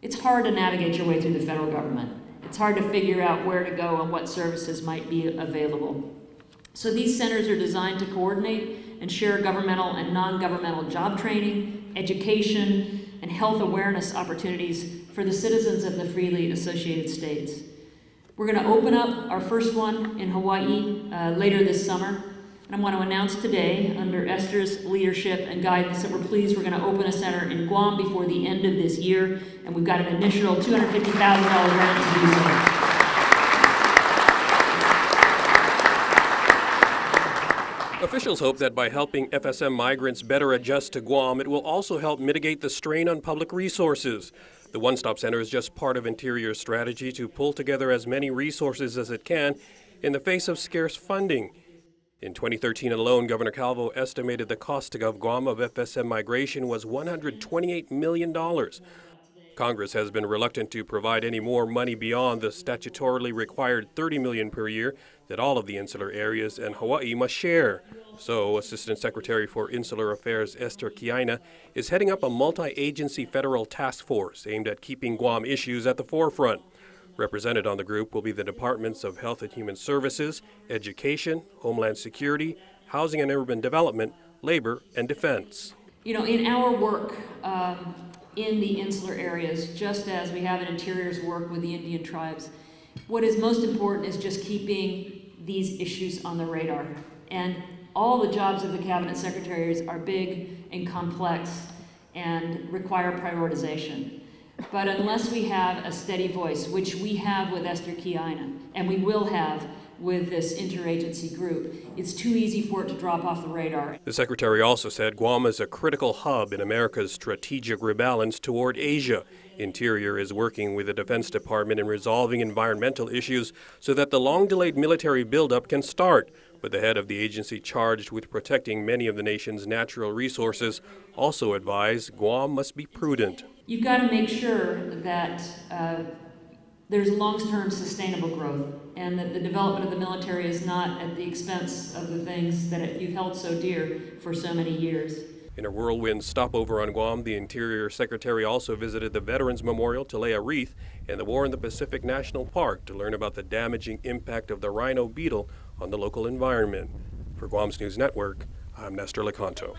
It's hard to navigate your way through the federal government. It's hard to figure out where to go and what services might be available. So these centers are designed to coordinate and share governmental and non-governmental job training, education, and health awareness opportunities for the citizens of the freely associated states. We're going to open up our first one in Hawaii later this summer. And I want to announce today, under Esther's leadership and guidance, that we're pleased we're going to open a center in Guam before the end of this year, and we've got an initial $250,000 grant to do so. Officials hope that by helping FSM migrants better adjust to Guam, it will also help mitigate the strain on public resources. The One Stop Center is just part of Interior's strategy to pull together as many resources as it can in the face of scarce funding. In 2013 alone, Governor Calvo estimated the cost of Guam of FSM migration was $128 million. Congress has been reluctant to provide any more money beyond the statutorily required $30 million per year that all of the insular areas and Hawaii must share. So, Assistant Secretary for Insular Affairs Esther Kiaina is heading up a multi-agency federal task force aimed at keeping Guam issues at the forefront. Represented on the group will be the Departments of Health and Human Services, Education, Homeland Security, Housing and Urban Development, Labor, and Defense. You know, in our work in the insular areas, just as we have in Interior's work with the Indian tribes, what is most important is just keeping these issues on the radar. And all the jobs of the cabinet secretaries are big and complex and require prioritization. But unless we have a steady voice, which we have with Esther Kiaina, and we will have with this interagency group, it's too easy for it to drop off the radar. The Secretary also said Guam is a critical hub in America's strategic rebalance toward Asia. Interior is working with the Defense Department in resolving environmental issues so that the long-delayed military buildup can start. But the head of the agency charged with protecting many of the nation's natural resources also advised Guam must be prudent. You've got to make sure that there's long-term sustainable growth and that the development of the military is not at the expense of the things that you've held so dear for so many years. In a whirlwind stopover on Guam, the Interior Secretary also visited the Veterans Memorial to lay a wreath and the War in the Pacific National Park to learn about the damaging impact of the rhino beetle on the local environment. For Guam's News Network, I'm Nestor Lecanto.